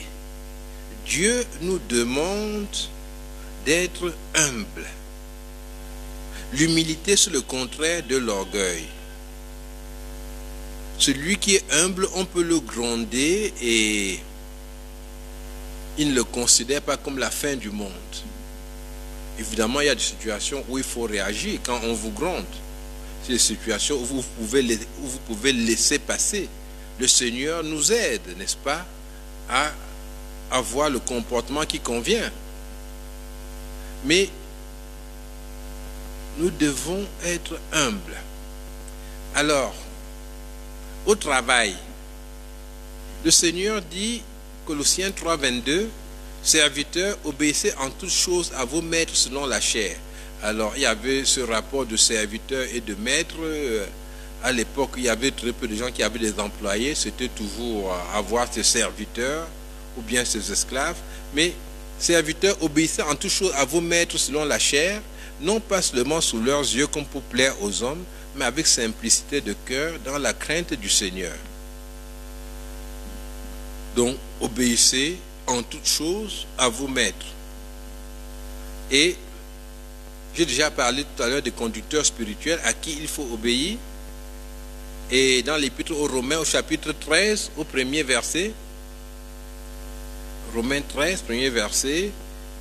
Dieu nous demande d'être humbles. L'humilité, c'est le contraire de l'orgueil. Celui qui est humble, on peut le gronder et il ne le considère pas comme la fin du monde. Évidemment, il y a des situations où il faut réagir quand on vous gronde. C'est des situations où vous pouvez laisser passer. Le Seigneur nous aide, n'est-ce pas, à avoir le comportement qui convient. Mais nous devons être humbles. Alors, au travail, le Seigneur dit, Colossiens 3, 22, serviteurs, obéissez en toutes choses à vos maîtres selon la chair. Alors, il y avait ce rapport de serviteurs et de maîtres. À l'époque, il y avait très peu de gens qui avaient des employés. C'était toujours avoir ses serviteurs ou bien ses esclaves. Mais, serviteurs, obéissez en toutes choses à vos maîtres selon la chair, non pas seulement sous leurs yeux comme pour plaire aux hommes, mais avec simplicité de cœur, dans la crainte du Seigneur. Donc, obéissez en toutes choses à vos maîtres. Et j'ai déjà parlé tout à l'heure des conducteurs spirituels à qui il faut obéir. Et dans l'Épître aux Romains, au chapitre 13, au premier verset, Romains 13, premier verset,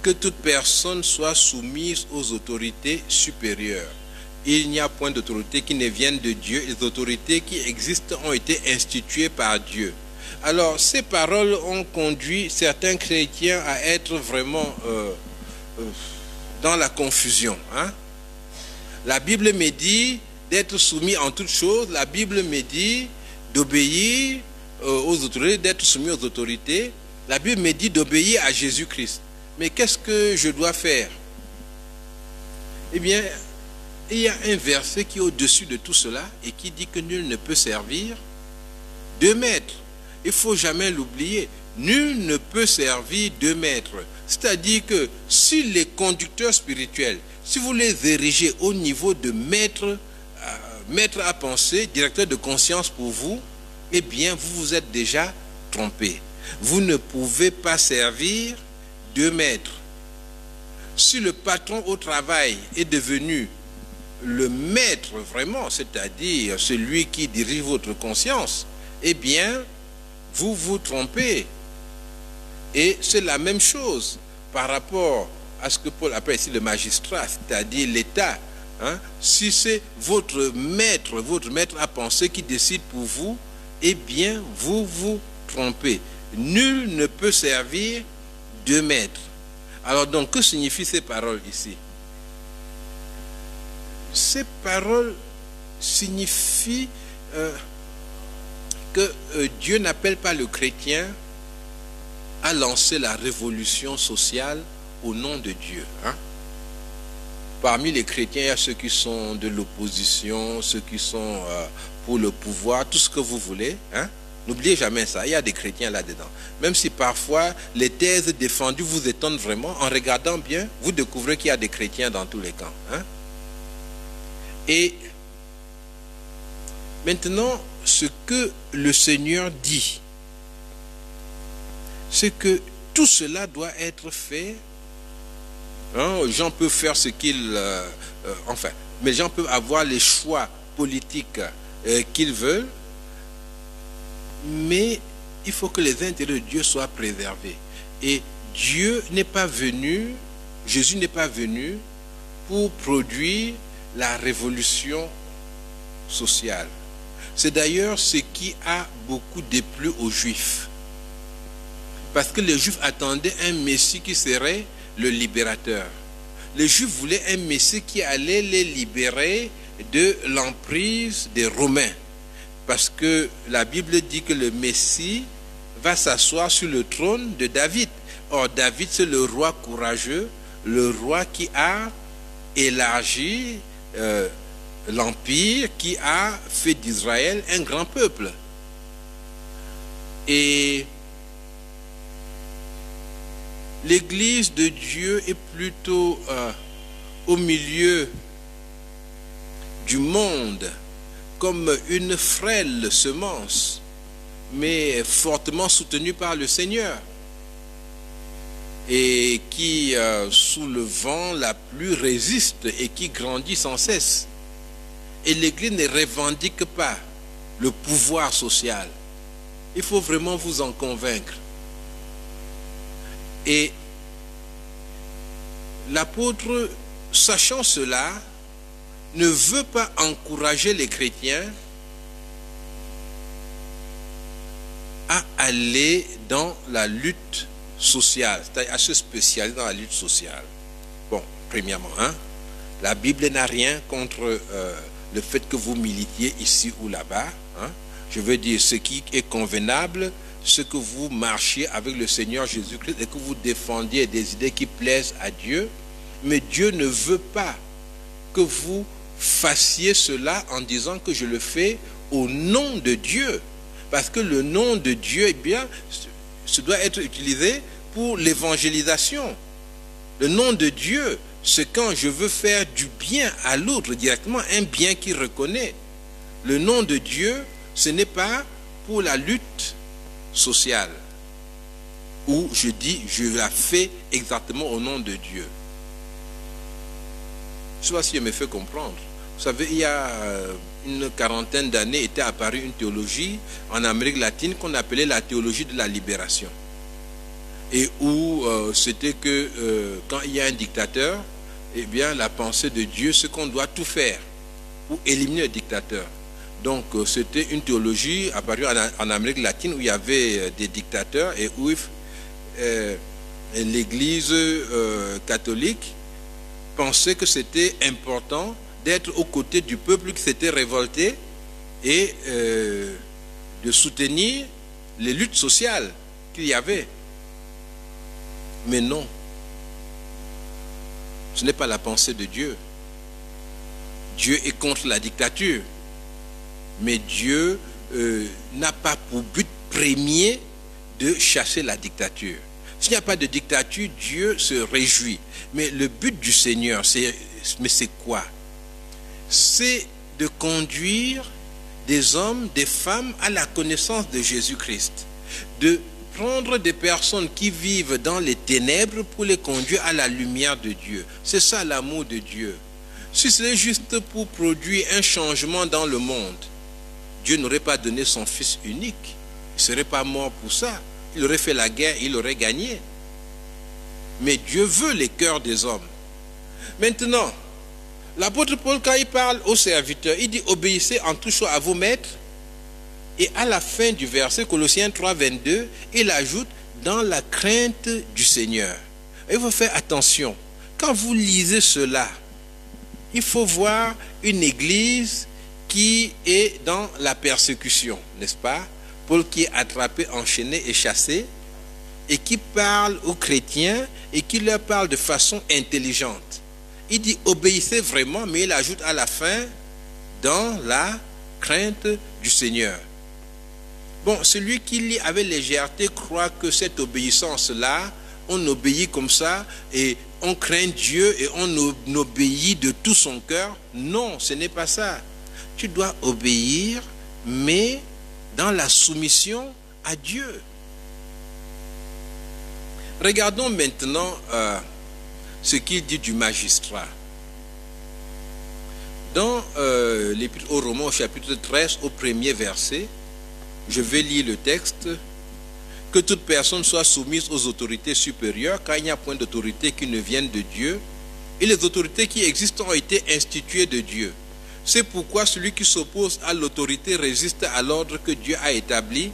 que toute personne soit soumise aux autorités supérieures. Il n'y a point d'autorité qui ne vienne de Dieu. Les autorités qui existent ont été instituées par Dieu. Alors, ces paroles ont conduit certains chrétiens à être vraiment dans la confusion. La Bible me dit d'être soumis en toutes choses. La Bible me dit d'obéir aux autorités, d'être soumis aux autorités. La Bible me dit d'obéir à Jésus-Christ. Mais qu'est-ce que je dois faire? Eh bien, il y a un verset qui est au-dessus de tout cela et qui dit que nul ne peut servir deux maîtres. Il ne faut jamais l'oublier. Nul ne peut servir deux maîtres. C'est-à-dire que si les conducteurs spirituels, si vous les érigez au niveau de maître à penser, directeur de conscience pour vous, eh bien, vous vous êtes déjà trompé. Vous ne pouvez pas servir deux maîtres. Si le patron au travail est devenu le maître vraiment, c'est-à-dire celui qui dirige votre conscience, eh bien, vous vous trompez. Et c'est la même chose par rapport à ce que Paul appelle ici le magistrat, c'est-à-dire l'État. Si c'est votre maître à penser qui décide pour vous, eh bien, vous vous trompez. Nul ne peut servir deux maîtres. Alors donc, que signifient ces paroles ici? Ces paroles signifient que Dieu n'appelle pas le chrétien à lancer la révolution sociale au nom de Dieu. Parmi les chrétiens, il y a ceux qui sont de l'opposition, ceux qui sont pour le pouvoir, tout ce que vous voulez. N'oubliez jamais ça, il y a des chrétiens là-dedans. Même si parfois les thèses défendues vous étonnent vraiment, en regardant bien, vous découvrez qu'il y a des chrétiens dans tous les camps. Et maintenant, ce que le Seigneur dit, c'est que tout cela doit être fait. Les gens peuvent faire ce qu'ils... mais les gens peuvent avoir les choix politiques qu'ils veulent, mais il faut que les intérêts de Dieu soient préservés. Et Dieu n'est pas venu, Jésus n'est pas venu pour produire la révolution sociale. C'est d'ailleurs ce qui a beaucoup déplu aux Juifs. Parce que les Juifs attendaient un Messie qui serait le libérateur. Les Juifs voulaient un Messie qui allait les libérer de l'emprise des Romains. Parce que la Bible dit que le Messie va s'asseoir sur le trône de David. Or, David, c'est le roi courageux, le roi qui a élargi l'empire, qui a fait d'Israël un grand peuple. Et l'Église de Dieu est plutôt au milieu du monde, comme une frêle semence, mais fortement soutenue par le Seigneur, et qui, sous le vent la pluie, résiste et qui grandit sans cesse. Et l'Église ne revendique pas le pouvoir social. Il faut vraiment vous en convaincre. Et l'apôtre, sachant cela, ne veut pas encourager les chrétiens à aller dans la lutte sociale, c'est-à-dire à se spécialiser dans la lutte sociale. Bon, premièrement, la Bible n'a rien contre le fait que vous militiez ici ou là-bas. Je veux dire, ce qui est convenable, ce que vous marchiez avec le Seigneur Jésus-Christ et que vous défendiez des idées qui plaisent à Dieu. Mais Dieu ne veut pas que vous fassiez cela en disant que je le fais au nom de Dieu. Parce que le nom de Dieu, eh bien, ce doit être utilisé pour l'évangélisation. Le nom de Dieu c'est quand je veux faire du bien à l'autre directement, un bien qu'il reconnaît. Le nom de Dieu, ce n'est pas pour la lutte sociale, où je dis, je la fais exactement au nom de Dieu. Je ne sais pas si je me fais comprendre. Vous savez, il y a une quarantaine d'années était apparue une théologie en Amérique latine qu'on appelait la théologie de la libération. Et où c'était que quand il y a un dictateur, eh bien la pensée de Dieu, c'est qu'on doit tout faire pour éliminer le dictateur. Donc c'était une théologie apparue en Amérique latine où il y avait des dictateurs et où l'Église catholique pensait que c'était important d'être aux côtés du peuple qui s'était révolté et de soutenir les luttes sociales qu'il y avait. Mais non, ce n'est pas la pensée de Dieu. Dieu est contre la dictature, mais Dieu n'a pas pour but premier de chasser la dictature. S'il n'y a pas de dictature, Dieu se réjouit. Mais le but du Seigneur, c'est quoi? C'est de conduire des hommes, des femmes à la connaissance de Jésus-Christ. De prendre des personnes qui vivent dans les ténèbres pour les conduire à la lumière de Dieu. C'est ça l'amour de Dieu. Si c'est juste pour produire un changement dans le monde, Dieu n'aurait pas donné son Fils unique. Il ne serait pas mort pour ça. Il aurait fait la guerre, il aurait gagné. Mais Dieu veut les cœurs des hommes. Maintenant, l'apôtre Paul, quand il parle aux serviteurs, il dit « Obéissez en tout chose à vos maîtres ». Et à la fin du verset, Colossiens 3, 22, il ajoute « Dans la crainte du Seigneur ». Et il faut faire attention. Quand vous lisez cela, il faut voir une église qui est dans la persécution, n'est-ce pas? Paul qui est attrapé, enchaîné et chassé, et qui parle aux chrétiens et qui leur parle de façon intelligente. Il dit obéissez vraiment, mais il ajoute à la fin dans la crainte du Seigneur. Bon, celui qui lit avec légèreté croit que cette obéissance-là, on obéit comme ça et on craint Dieu et on obéit de tout son cœur. Non, ce n'est pas ça. Tu dois obéir, mais dans la soumission à Dieu. Regardons maintenant ce qu'il dit du magistrat. Dans l'Épître aux Romains, au chapitre 13, au premier verset, je vais lire le texte. Que toute personne soit soumise aux autorités supérieures, car il n'y a point d'autorité qui ne vienne de Dieu, et les autorités qui existent ont été instituées de Dieu. C'est pourquoi celui qui s'oppose à l'autorité résiste à l'ordre que Dieu a établi,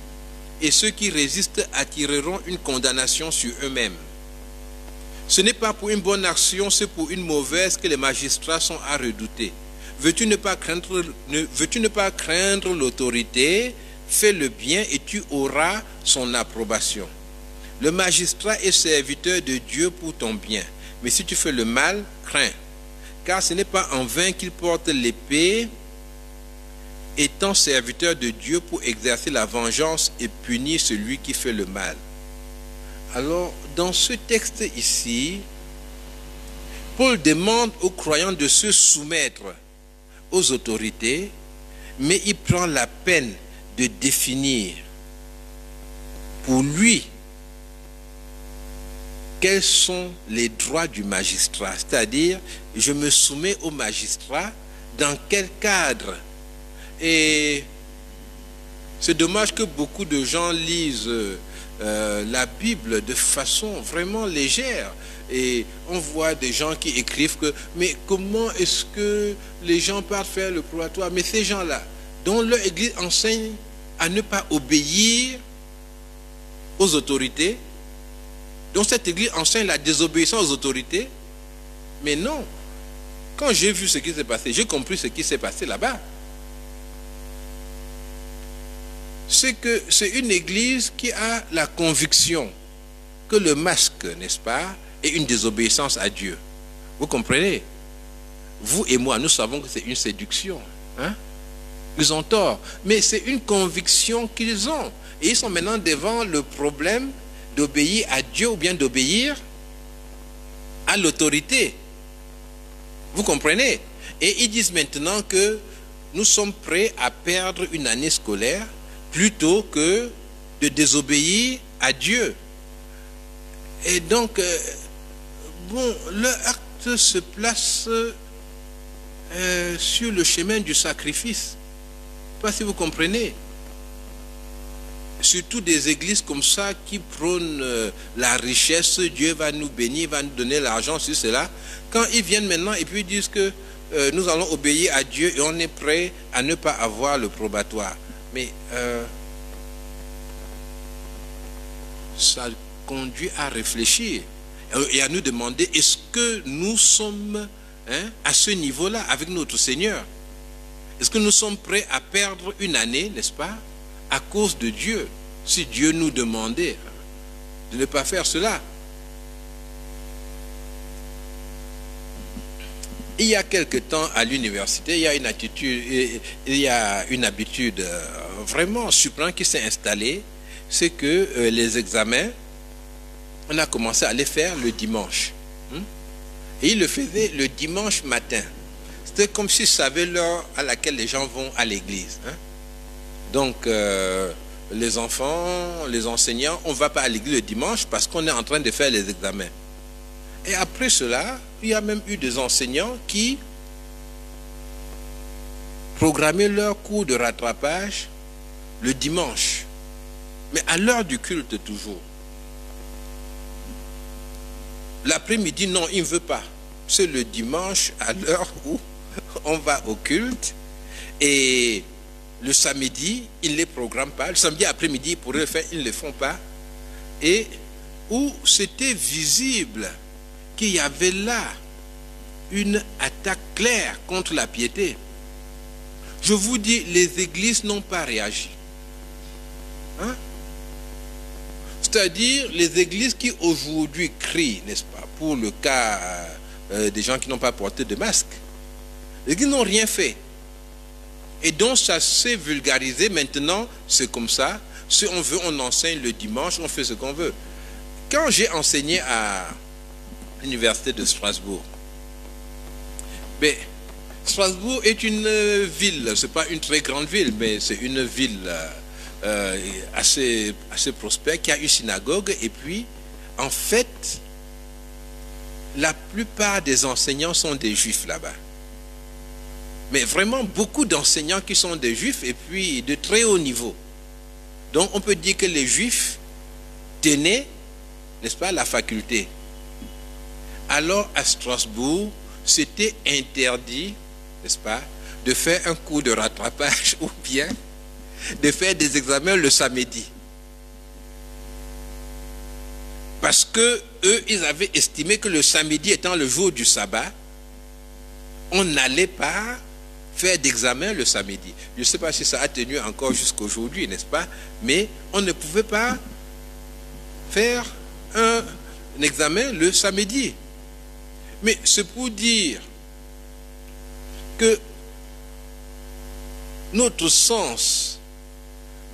et ceux qui résistent attireront une condamnation sur eux-mêmes. Ce n'est pas pour une bonne action, c'est pour une mauvaise que les magistrats sont à redouter. Veux-tu ne pas craindre l'autorité? Fais le bien et tu auras son approbation. Le magistrat est serviteur de Dieu pour ton bien. Mais si tu fais le mal, crains. Car ce n'est pas en vain qu'il porte l'épée, étant serviteur de Dieu pour exercer la vengeance et punir celui qui fait le mal. Alors, dans ce texte ici, Paul demande aux croyants de se soumettre aux autorités, mais il prend la peine de définir pour lui quels sont les droits du magistrat. C'est-à-dire, je me soumets au magistrat dans quel cadre. Et c'est dommage que beaucoup de gens lisent la Bible de façon vraiment légère. Et on voit des gens qui écrivent que, mais comment est-ce que les gens partent faire le purgatoire? Mais ces gens-là, dont leur église enseigne à ne pas obéir aux autorités, dont cette église enseigne la désobéissance aux autorités, mais non. Quand j'ai vu ce qui s'est passé, j'ai compris ce qui s'est passé là-bas. C'est que c'est une église qui a la conviction que le masque, n'est-ce pas, est une désobéissance à Dieu. Vous comprenez? Vous et moi, nous savons que c'est une séduction. Hein? Ils ont tort. Mais c'est une conviction qu'ils ont. Et ils sont maintenant devant le problème d'obéir à Dieu ou bien d'obéir à l'autorité. Vous comprenez? Et ils disent maintenant que nous sommes prêts à perdre une année scolaire plutôt que de désobéir à Dieu. Et donc, bon, leur acte se place sur le chemin du sacrifice. Je ne sais pas si vous comprenez. Surtout des églises comme ça qui prônent la richesse, Dieu va nous bénir, va nous donner l'argent sur cela. Quand ils viennent maintenant et puis ils disent que nous allons obéir à Dieu et on est prêt à ne pas avoir le probatoire. Mais ça conduit à réfléchir et à nous demander, est-ce que nous sommes à ce niveau-là avec notre Seigneur? Est-ce que nous sommes prêts à perdre une année, n'est-ce pas, à cause de Dieu, si Dieu nous demandait de ne pas faire cela? Il y a quelque temps à l'université, il y a une habitude vraiment surprenante qui s'est installée, c'est que les examens, on a commencé à les faire le dimanche. Et ils le faisaient le dimanche matin. C'était comme s'ils savaient l'heure à laquelle les gens vont à l'église. Donc, les enfants, les enseignants, on ne va pas à l'église le dimanche parce qu'on est en train de faire les examens. Et après cela, il y a même eu des enseignants qui programmaient leur cours de rattrapage le dimanche, mais à l'heure du culte toujours. L'après-midi, non, il ne veut pas. C'est le dimanche à l'heure où on va au culte. Et le samedi, ils ne les programment pas. Le samedi après-midi, pour le faire, ils ne le font pas. Et où c'était visible qu'il y avait là une attaque claire contre la piété. Je vous dis, les églises n'ont pas réagi. C'est-à-dire les églises qui aujourd'hui crient, n'est-ce pas, pour le cas des gens qui n'ont pas porté de masque. Les églises n'ont rien fait. Et donc ça s'est vulgarisé. Maintenant, c'est comme ça. Si on veut, on enseigne le dimanche, on fait ce qu'on veut. Quand j'ai enseigné à l'université de Strasbourg, mais Strasbourg est une ville, c'est pas une très grande ville, mais c'est une ville assez prospère, qui a une synagogue. Et puis, en fait, la plupart des enseignants sont des juifs là-bas. Mais vraiment beaucoup d'enseignants qui sont des juifs et puis de très haut niveau. Donc on peut dire que les juifs tenaient, n'est-ce pas, la faculté. Alors à Strasbourg, c'était interdit, n'est-ce pas, de faire un cours de rattrapage ou bien de faire des examens le samedi. Parce que eux, ils avaient estimé que le samedi étant le jour du sabbat, on n'allait pas faire d'examen le samedi. Je ne sais pas si ça a tenu encore jusqu'à aujourd'hui, n'est-ce pas? Mais on ne pouvait pas faire un examen le samedi. Mais c'est pour dire que notre sens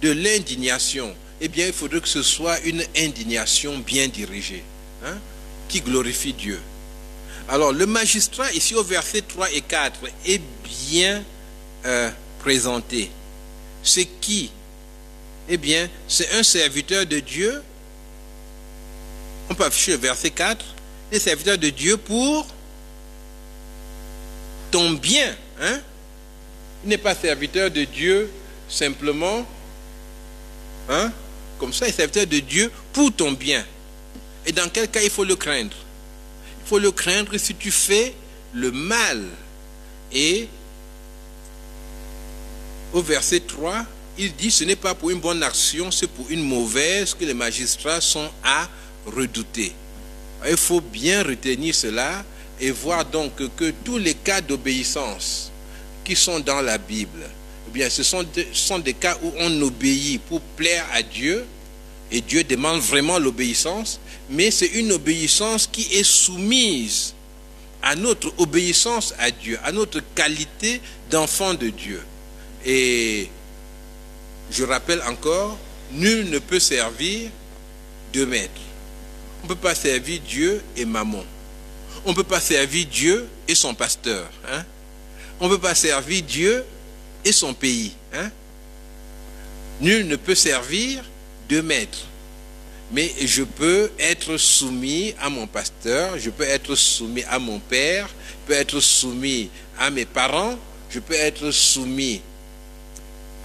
de l'indignation, eh bien, il faudrait que ce soit une indignation bien dirigée, qui glorifie Dieu. Alors, le magistrat, ici au verset 3 et 4, est bien présenté. C'est qui? Eh bien, c'est un serviteur de Dieu. On peut afficher le verset 4. Un serviteur de Dieu pour ton bien. Il n'est pas serviteur de Dieu simplement, comme ça, il est serviteur de Dieu pour ton bien. Et dans quel cas il faut le craindre? Il faut le craindre si tu fais le mal. Et au verset 3, il dit, ce n'est pas pour une bonne action, c'est pour une mauvaise que les magistrats sont à redouter. Il faut bien retenir cela et voir donc que tous les cas d'obéissance qui sont dans la Bible, eh bien, ce sont des cas où on obéit pour plaire à Dieu, et Dieu demande vraiment l'obéissance, mais c'est une obéissance qui est soumise à notre obéissance à Dieu, à notre qualité d'enfant de Dieu. Et je rappelle encore, nul ne peut servir deux maîtres. On ne peut pas servir Dieu et Mammon. On ne peut pas servir Dieu et son pasteur. Hein? On ne peut pas servir Dieu et son pays. Hein? Nul ne peut servir deux maîtres. Mais je peux être soumis à mon pasteur, je peux être soumis à mon père, je peux être soumis à mes parents, je peux être soumis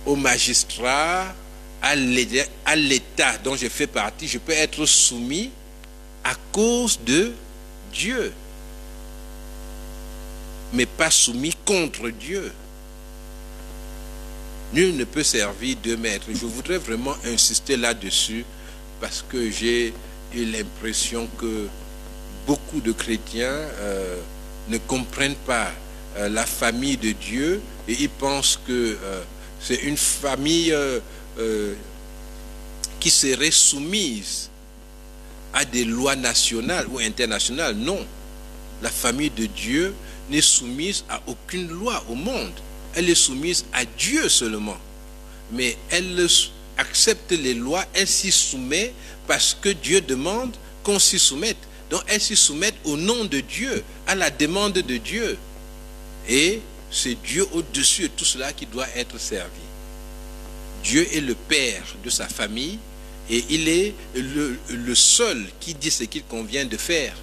aux magistrats, à l'État dont je fais partie, je peux être soumis à cause de Dieu, mais pas soumis contre Dieu. Nul ne peut servir deux maîtres. Je voudrais vraiment insister là-dessus parce que j'ai eu l'impression que beaucoup de chrétiens ne comprennent pas la famille de Dieu et ils pensent que c'est une famille qui serait soumise à des lois nationales ou internationales. Non, la famille de Dieu n'est soumise à aucune loi au monde. Elle est soumise à Dieu seulement. Mais elle accepte les lois, elle s'y soumet parce que Dieu demande qu'on s'y soumette. Donc elle s'y soumette au nom de Dieu, à la demande de Dieu. Et c'est Dieu au-dessus de tout cela qui doit être servi. Dieu est le père de sa famille et il est le seul qui dit ce qu'il convient de faire.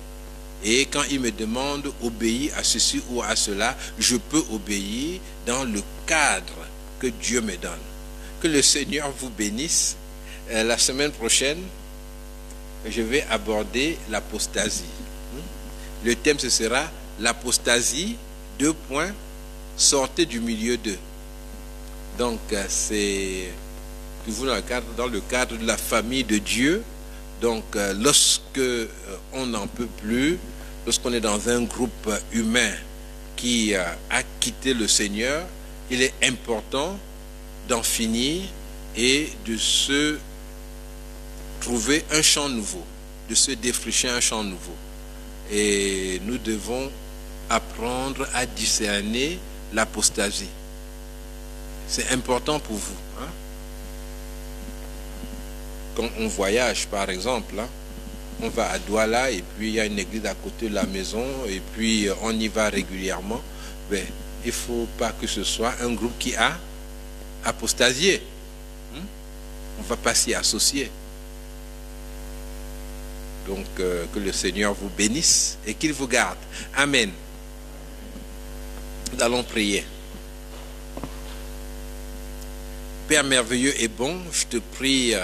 Et quand il me demande obéir à ceci ou à cela, je peux obéir dans le cadre que Dieu me donne. Que le Seigneur vous bénisse. La semaine prochaine, je vais aborder l'apostasie. Le thème, ce sera l'apostasie, : sortez du milieu d'eux. Donc, c'est toujours dans le cadre de la famille de Dieu. Donc, lorsque on n'en peut plus, lorsqu'on est dans un groupe humain qui a quitté le Seigneur, il est important d'en finir et de se trouver un champ nouveau, de se défricher un champ nouveau. Et nous devons apprendre à discerner l'apostasie. C'est important pour vous. Hein? Quand on voyage, par exemple, hein, on va à Douala et puis il y a une église à côté de la maison et puis on y va régulièrement. Ben, il ne faut pas que ce soit un groupe qui a apostasié. On ne va pas s'y associer. Donc, que le Seigneur vous bénisse et qu'il vous garde. Amen. Nous allons prier. Père merveilleux et bon, je te prie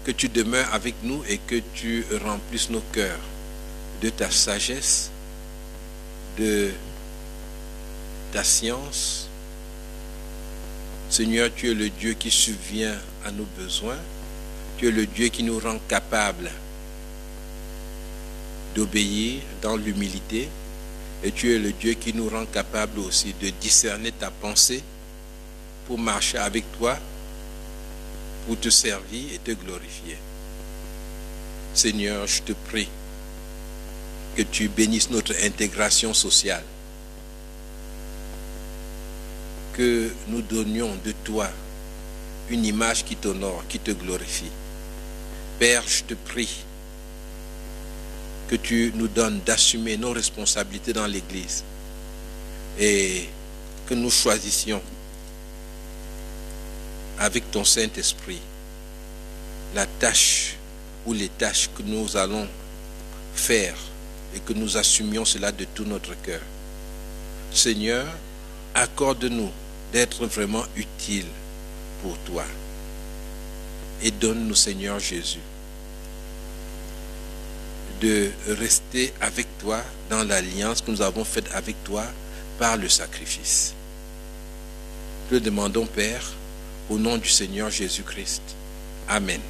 que tu demeures avec nous et que tu remplisses nos cœurs de ta sagesse, de ta science. Seigneur, tu es le Dieu qui subvient à nos besoins. Tu es le Dieu qui nous rend capables d'obéir dans l'humilité. Et tu es le Dieu qui nous rend capables aussi de discerner ta pensée pour marcher avec toi, pour te servir et te glorifier. Seigneur, je te prie que tu bénisses notre intégration sociale, que nous donnions de toi une image qui t'honore, qui te glorifie. Père, je te prie que tu nous donnes d'assumer nos responsabilités dans l'Église et que nous choisissions avec ton Saint-Esprit la tâche ou les tâches que nous allons faire et que nous assumions cela de tout notre cœur. Seigneur, accorde-nous d'être vraiment utiles pour toi et donne-nous, Seigneur Jésus, de rester avec toi dans l'alliance que nous avons faite avec toi par le sacrifice. Nous le demandons, Père, au nom du Seigneur Jésus-Christ. Amen.